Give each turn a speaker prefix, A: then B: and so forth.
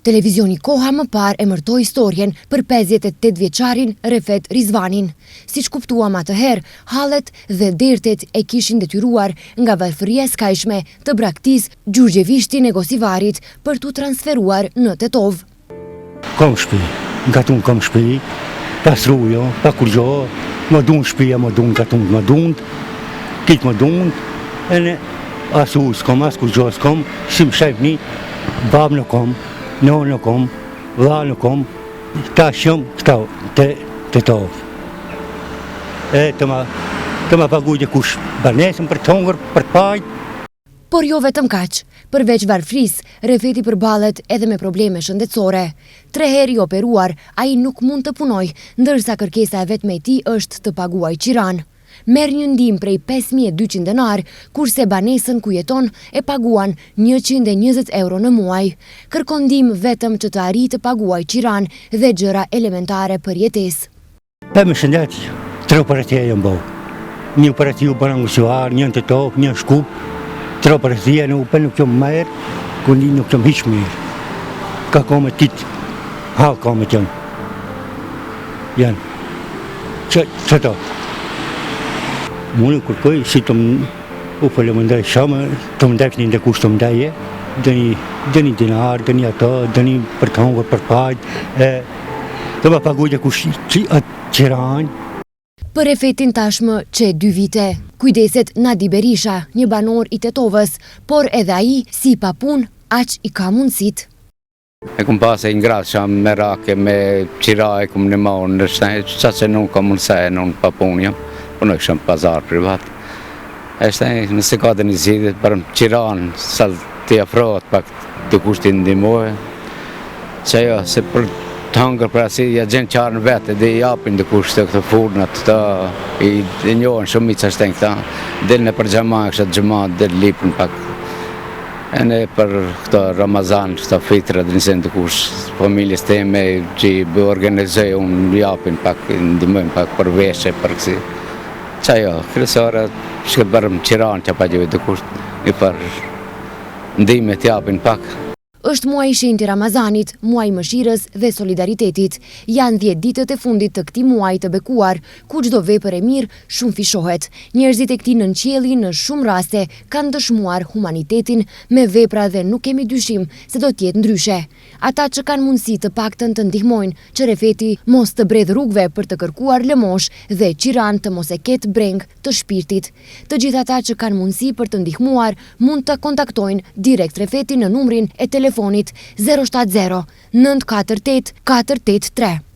A: Televizioni Koha më parë emërtoi historien për 58 vjeçarin Refet Rizvanin. Siç kuptuam atëherë, hallet dhe dertet e kishin detyruar nga varfëria e skajshme të braktisë Gjurgjevishti Negosivarit për t'u transferuar në Tetov.
B: Kam shtëpi, gatun kam shtëpi, pasrujo, pa kur gjo, më dun shtëpia, më dun gatun, më dun, kitë më dun, e ne asu s'kom, as kur gjo s'kom, si më shajfni, babë në kom, në në kom, vla në kom, ta shumë këta të Tetov. E të ma pagujtë kush banesën për të hongër, për të pajtë.
A: Por jo vetëm kaq, përveç varfris, Refeti përballet edhe me probleme shëndetësore. 3 herë i operuar, ai nuk mund të punoj, ndërsa kërkesa e vetme e tij është të paguaj qiran. Merr një ndihmë prej 5.200 denar, kurse banesën ku jeton e paguan 120 euro në muaj. Kërkon ndihmë vetëm që të arrijë të paguaj qiran dhe gjëra elementare për jetesë.
B: Për më shëndet, 3 operacije jam bëu. Një operaciu për angusuar, një në Tetov, një në Shkup, 3 operacije në upe nuk qëmë merë, ku një nuk qëmë hiq mirë. Ka kome tit, halë kome qënë. Janë. Që to? Mune kërkoj, si të më ufële më ndaj shamë, të më ndaj një kush të më ndaje, dëni dinar, dëni ato, dëni për të hongër, për pajtë, të më pagujtë kush qiranjë.
A: Për Refetin tashmë që 2 vite, kujdeset Nadi Berisha, një banor i Tetovës, por edhe ai, si pa pun, aq i ka mundësit.
C: E kum pas e ingrat që me rake, me qiraj, kum në maun, qa që nuk ka mundëse, nuk pa pun jam, po nuk shumë pazar privat. Nëse ka të një zhidit për qiran, sal të afrot, pak të kushti ndimojë, që jo, se për të hangër për asi, ja gjenë qarën vete, dhe i apin dhe kushtë të këtë furnat, i njohën shumë i qashten këta, dhe në për gjama, kështë gjama, dhe lipën pak, e ne për këta Ramazan, këta fitra, dhe nësen të kushtë, familjes teme, që i bë organizoj, unë i apin pak, i ndimojnë pak për veshe, për kësi. Qa jo, kresore, që këtë bërëm qiran që pa gjëve të kushtë, i për ndime të japin pak.
A: Është muaj i shenjtë i Ramazanit, muaj i mëshirës dhe solidaritetit. Janë 10 ditët e fundit të këtij muaji të bekuar, ku çdo vepër e mirë shumë fishohet. Njerëzit e këtij nënqielli në shumë raste kanë dëshmuar humanitetin me vepra dhe nuk kemi dyshim se do të jetë ndryshe. Ata që kanë mundësi të paktën të ndihmojnë që Refeti mos të bredh rrugëve për të kërkuar lëmosh dhe qiran të mos e ketë breng të shpirtit. Të gjithë ata që kanë mundësi për të ndihmuar mund të kontaktojnë direkt Refetin në numrin e telefonit 070 948 483.